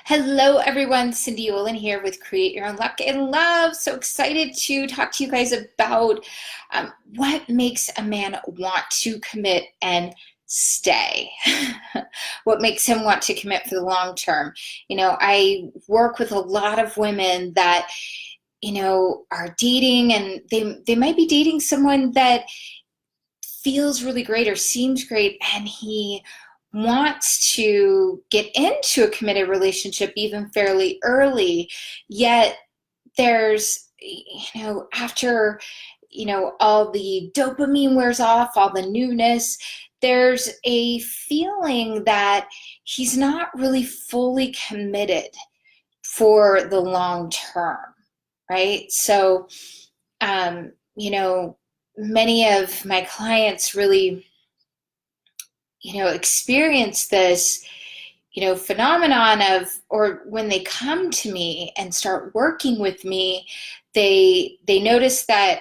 Hello, everyone. Cindy Olin here with Create Your Own Luck and Love. So excited to talk to you guys about what makes a man want to commit and stay. What makes him want to commit for the long term. I work with a lot of women that, are dating and they might be dating someone that feels really great or seems great, and he wants to get into a committed relationship even fairly early, yet there's, after, all the dopamine wears off, all the newness, there's a feeling that he's not really fully committed for the long term, right? So, um, you know, many of my clients really, experience this, phenomenon of, or when they come to me and start working with me, they notice that,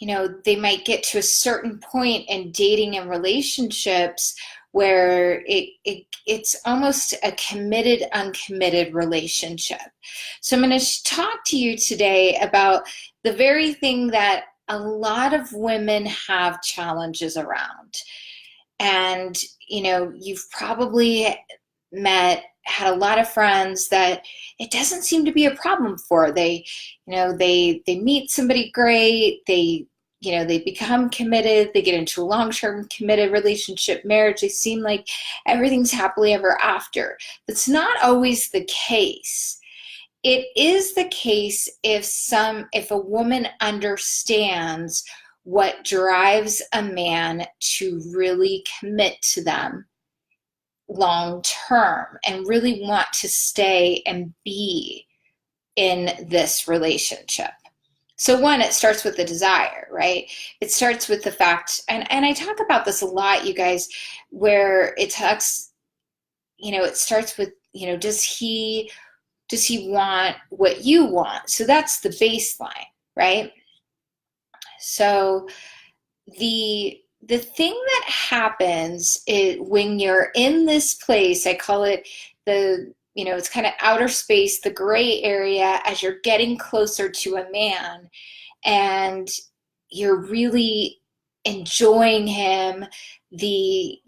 they might get to a certain point in dating and relationships where it's almost a committed, uncommitted relationship. So I'm going to talk to you today about the very thing that a lot of women have challenges around. And, you've probably had a lot of friends that it doesn't seem to be a problem for. They meet somebody great, they become committed, they get into a long-term committed relationship, marriage, they seem like everything's happily ever after. That's not always the case. It is the case if a woman understands what drives a man to really commit to them long term and really want to stay and be in this relationship. So one, it starts with the desire, right? It starts with the fact, and I talk about this a lot, you guys, where it talks, it starts with, does he want what you want? So that's the baseline, right? So the thing that happens is when you're in this place, I call it it's kind of outer space, the gray area, as you're getting closer to a man and you're really enjoying him, the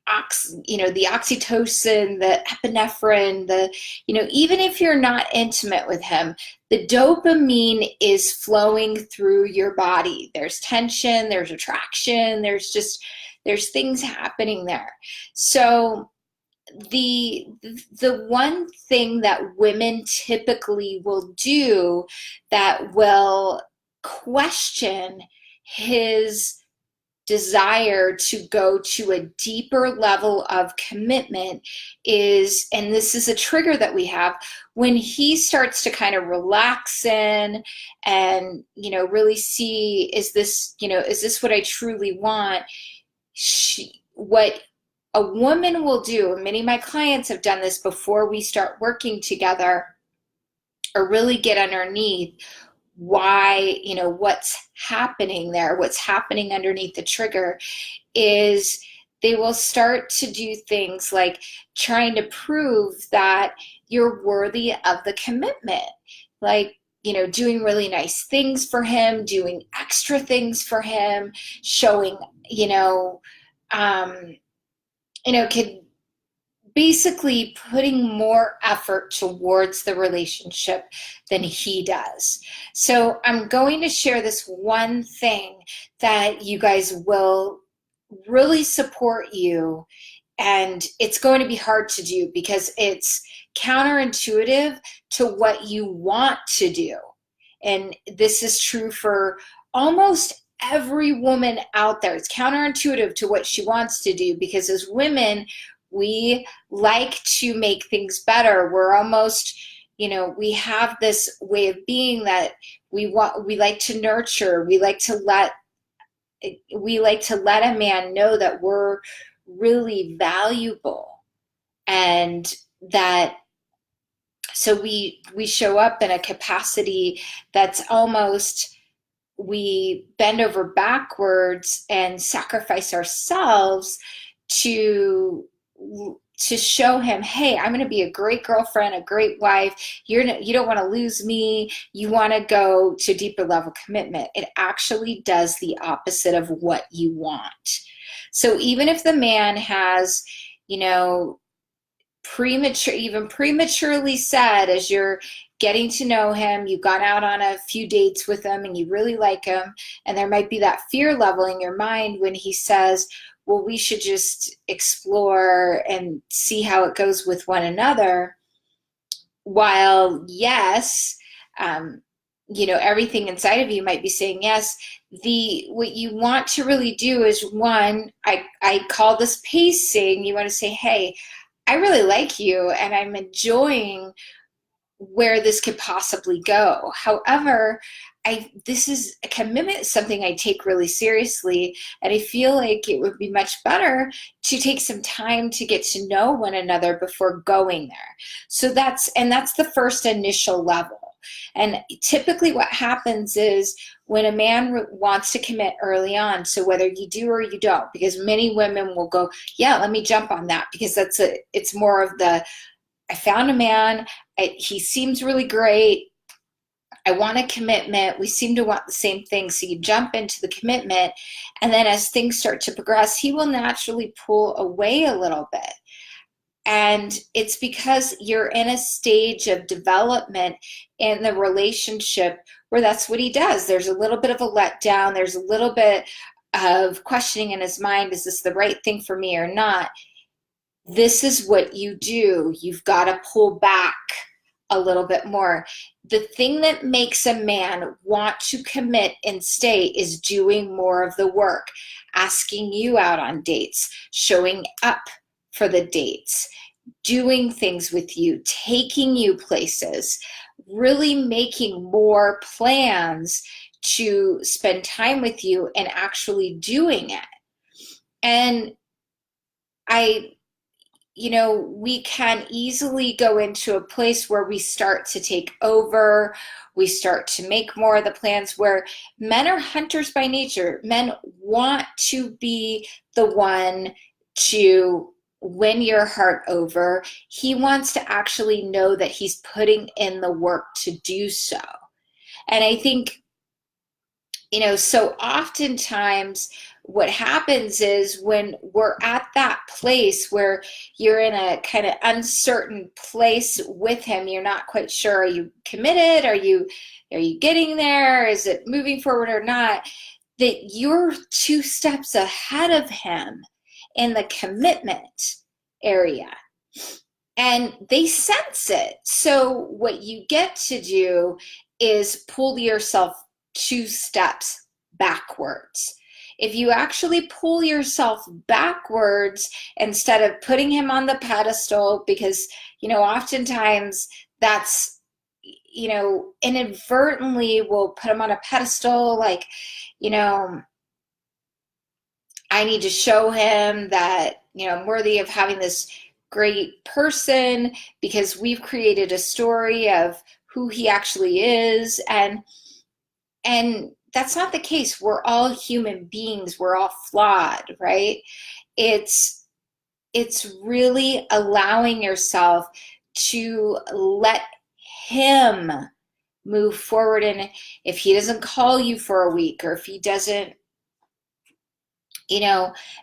oxytocin, the epinephrine, even if you're not intimate with him, the dopamine is flowing through your body. There's tension, there's attraction, there's things happening there. So the one thing that women typically will do that will question his desire to go to a deeper level of commitment is, and this is a trigger that we have, when he starts to kind of relax in and, really see, is this what I truly want? What a woman will do, and many of my clients have done this before we start working together, or really get underneath why, what's happening there, what's happening underneath the trigger, is they will start to do things like trying to prove that you're worthy of the commitment. Like, doing really nice things for him, doing extra things for him, showing, could basically putting more effort towards the relationship than he does. So I'm going to share this one thing that you guys will really support you, and it's going to be hard to do because it's counterintuitive to what you want to do. And this is true for almost every woman out there. It's counterintuitive to what she wants to do because as women, we like to make things better. We're almost, we have this way of being that we like to nurture. We like to let a man know that we're really valuable, and that so we show up in a capacity that's almost, we bend over backwards and sacrifice ourselves to to show him, hey, I'm going to be a great girlfriend, a great wife. You don't want to lose me. You want to go to deeper level commitment. It actually does the opposite of what you want. So even if the man has, you know, even prematurely said, as you're getting to know him, you've gone out on a few dates with him and you really like him, and there might be that fear level in your mind when he says, well, we should just explore and see how it goes with one another. While yes, um, everything inside of you might be saying yes, the what you want to really do is, one, I call this pacing. You want to say, hey, I really like you and I'm enjoying where this could possibly go. However, this is a commitment, something I take really seriously, and I feel like it would be much better to take some time to get to know one another before going there. So that's the first initial level. And typically what happens is when a man wants to commit early on, so whether you do or you don't, because many women will go, yeah, let me jump on that, because it's more of the, I found a man, he seems really great, I want a commitment, we seem to want the same thing. So you jump into the commitment, and then as things start to progress, he will naturally pull away a little bit. And it's because you're in a stage of development in the relationship where that's what he does. There's a little bit of a letdown, there's a little bit of questioning in his mind, is this the right thing for me or not? This is what you do. You've got to pull back a little bit more. The thing that makes a man want to commit and stay is doing more of the work, asking you out on dates, showing up for the dates, doing things with you, taking you places, really making more plans to spend time with you and actually doing it. And I we can easily go into a place where we start to take over. We start to make more of the plans, where men are hunters by nature. Men want to be the one to win your heart over. He wants to actually know that he's putting in the work to do so. And I think, so oftentimes what happens is when we're at that place where you're in a kind of uncertain place with him, you're not quite sure, are you committed? Are you getting there? Is it moving forward or not? That you're 2 steps ahead of him in the commitment area. And they sense it. So what you get to do is pull yourself 2 steps backwards. If you actually pull yourself backwards instead of putting him on the pedestal, because, oftentimes that's, inadvertently we'll put him on a pedestal, like, I need to show him that, I'm worthy of having this great person because we've created a story of who he actually is. And that's not the case. We're all human beings. We're all flawed, right? It's really allowing yourself to let him move forward. And if he doesn't call you for a week, or if he doesn't,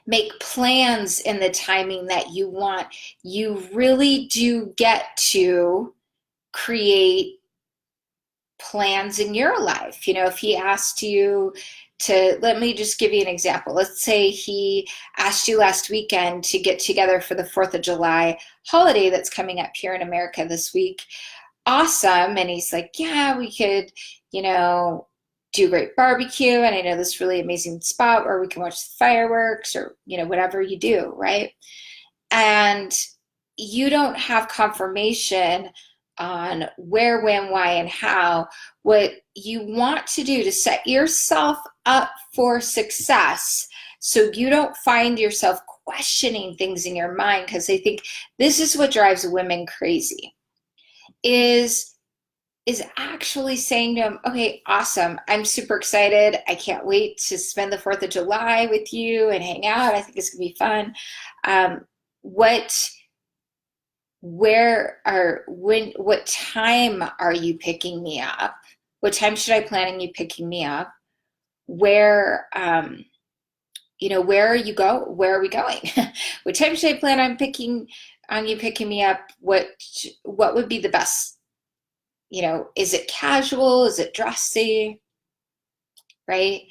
make plans in the timing that you want, you really do get to create plans in your life. If he asked you to, let me just give you an example. Let's say he asked you last weekend to get together for the 4th of July holiday that's coming up here in America this week. Awesome. And he's like, yeah, we could, do a great barbecue. And I know this really amazing spot where we can watch the fireworks, or, whatever you do, right? And you don't have confirmation on where, when, why, and how. What you want to do to set yourself up for success, so you don't find yourself questioning things in your mind, because I think this is what drives women crazy, is actually saying to him, okay, awesome, I'm super excited, I can't wait to spend the 4th of July with you and hang out, I think it's gonna be fun. What what time are you picking me up? What time should I plan on you picking me up? Where, where are you go? Where are we going? What time should I plan on you picking me up? What would be the best? Is it casual? Is it dressy? Right?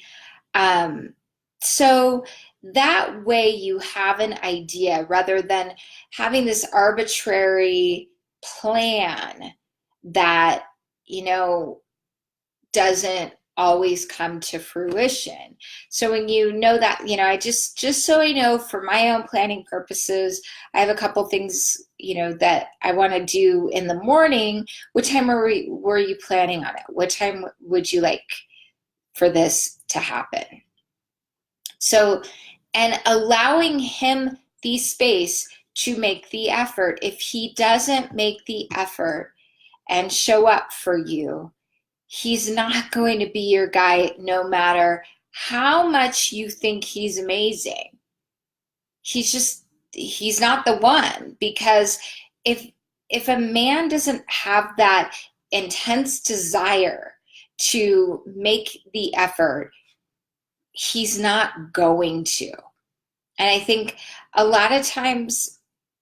Um, so that way you have an idea rather than having this arbitrary plan that, you know, doesn't always come to fruition. So when you know that, just so I know for my own planning purposes, I have a couple things, that I want to do in the morning. What time were you planning on it? What time would you like for this to happen? So, and allowing him the space to make the effort. If he doesn't make the effort and show up for you, he's not going to be your guy no matter how much you think he's amazing. He's not the one, because if a man doesn't have that intense desire to make the effort, he's not going to. And I think a lot of times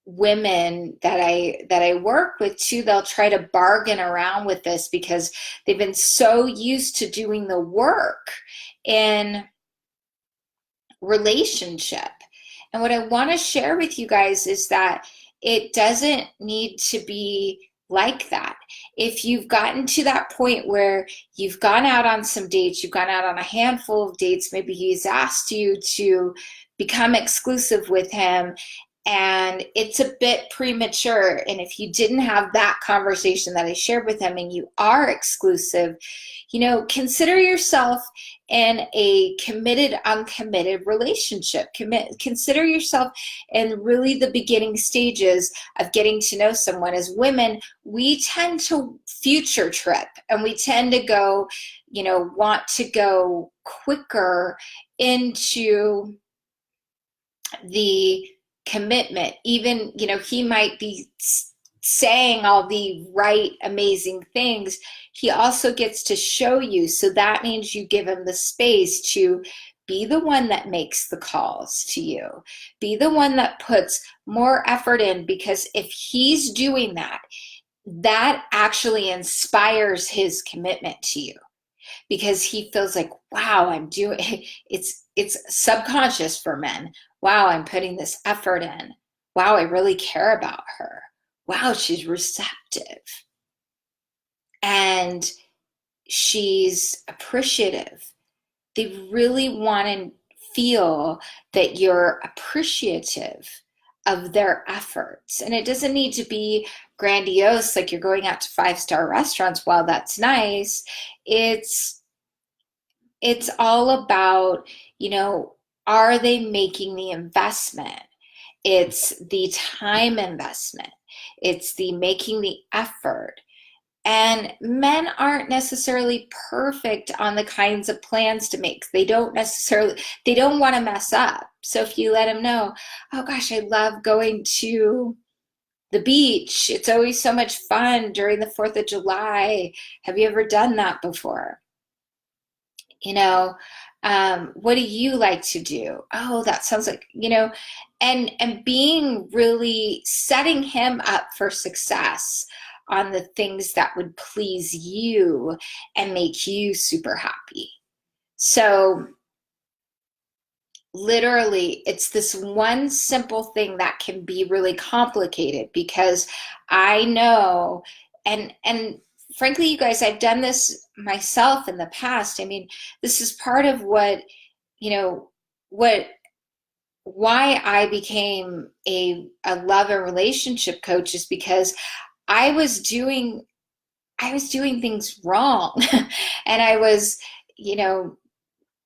women that I work with too, they'll try to bargain around with this because they've been so used to doing the work in relationship. And what I want to share with you guys is that it doesn't need to be like that. If you've gotten to that point where you've gone out on some dates, you've gone out on a handful of dates, maybe he's asked you to become exclusive with him, and it's a bit premature. And if you didn't have that conversation that I shared with him and you are exclusive, consider yourself in a committed, uncommitted relationship. Consider yourself in really the beginning stages of getting to know someone. As women, we tend to future trip and we tend to go, want to go quicker into the commitment. Even, he might be saying all the right, amazing things. He also gets to show you. So that means you give him the space to be the one that makes the calls to you, be the one that puts more effort in, because if he's doing that, that actually inspires his commitment to you, because he feels like, wow, I'm doing it's subconscious for men. Wow, I'm putting this effort in. Wow, I really care about her. Wow, she's receptive. And she's appreciative. They really want to feel that you're appreciative of their efforts. And it doesn't need to be grandiose, like you're going out to 5-star restaurants. While that's nice, it's all about, are they making the investment? It's the time investment. It's the making the effort. And men aren't necessarily perfect on the kinds of plans to make. They don't want to mess up. So if you let them know, oh gosh, I love going to the beach. It's always so much fun during the 4th of July. Have you ever done that before? What do you like to do? Oh, that sounds like, and being really setting him up for success on the things that would please you and make you super happy. So literally, it's this one simple thing that can be really complicated, because I know, and frankly, you guys, I've done this myself in the past. I mean, this is part of what, you know, what why I became a love and relationship coach, is because I was doing things wrong. And I was, you know,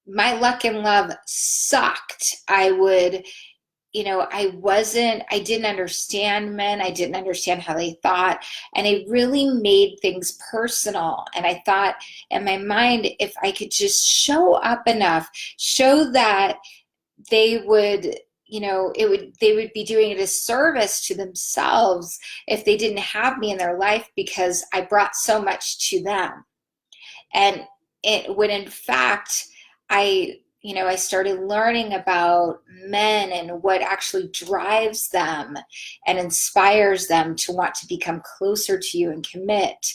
my luck and love sucked. I didn't understand men. I didn't understand how they thought. And I really made things personal. And I thought in my mind, if I could just show up enough, show that they would they would be doing a disservice to themselves if they didn't have me in their life, because I brought so much to them. And when in fact, I started learning about men and what actually drives them and inspires them to want to become closer to you and commit.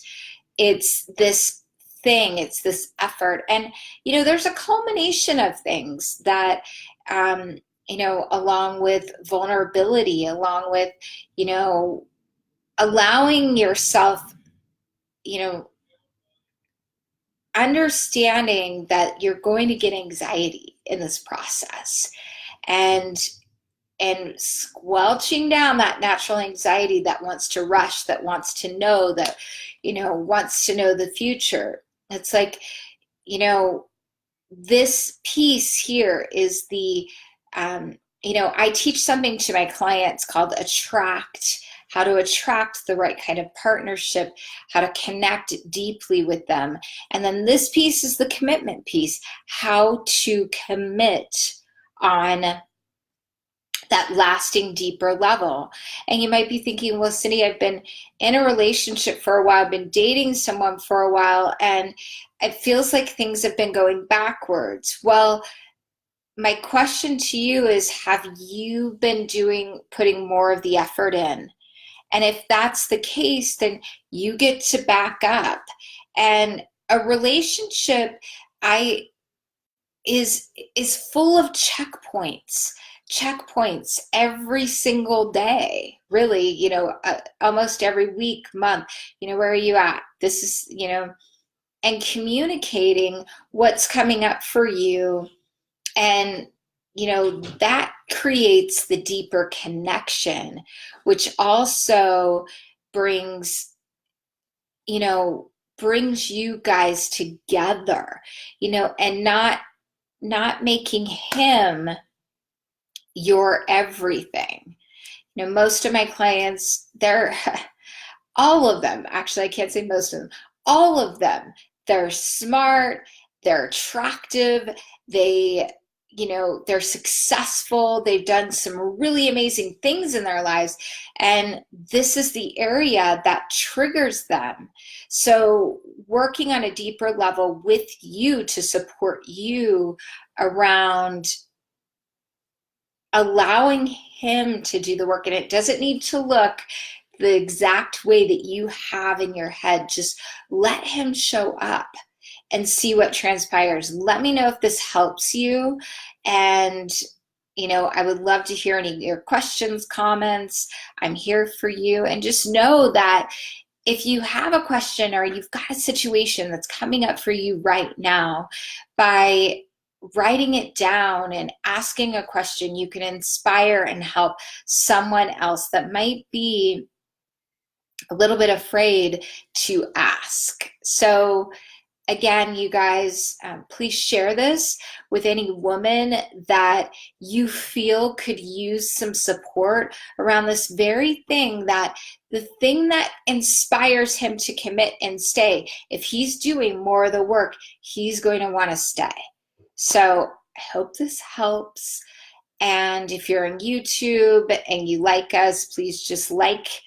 It's this it's this effort. And, there's a culmination of things that, along with vulnerability, along with, allowing yourself, you know, understanding that you're going to get anxiety in this process, and squelching down that natural anxiety that wants to rush, that wants to know, that wants to know the future. It's like, this piece here is I teach something to my clients called attract, how to attract the right kind of partnership, how to connect deeply with them. And then this piece is the commitment piece, how to commit on that lasting, deeper level. And you might be thinking, well, Cindy, I've been in a relationship for a while, I've been dating someone for a while, and it feels like things have been going backwards. Well, my question to you is, have you been putting more of the effort in? And if that's the case, then you get to back up. And a relationship is full of checkpoints every single day, really, almost every week, month. Where are you at? This is, and communicating what's coming up for you. And that creates the deeper connection, which also brings you guys together, and not making him your everything. Most of my clients, they're all of them, actually, I can't say most of them, all of them, they're smart, they're attractive, they're successful, they've done some really amazing things in their lives, and this is the area that triggers them. So working on a deeper level with you to support you around allowing him to do the work, and it doesn't need to look the exact way that you have in your head. Just let him show up and see what transpires. Let me know if this helps you. And, I would love to hear any of your questions, comments. I'm here for you. And just know that if you have a question or you've got a situation that's coming up for you right now, by writing it down and asking a question, you can inspire and help someone else that might be a little bit afraid to ask. So again, you guys, please share this with any woman that you feel could use some support around this very thing, that the thing that inspires him to commit and stay. If he's doing more of the work, he's going to want to stay. So I hope this helps. And if you're on YouTube and you like us, please just like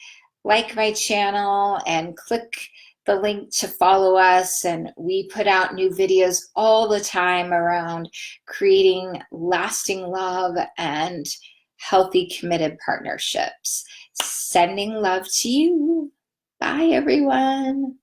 my channel and click the link to follow us. And we put out new videos all the time around creating lasting love and healthy, committed partnerships. Sending love to you. Bye, everyone.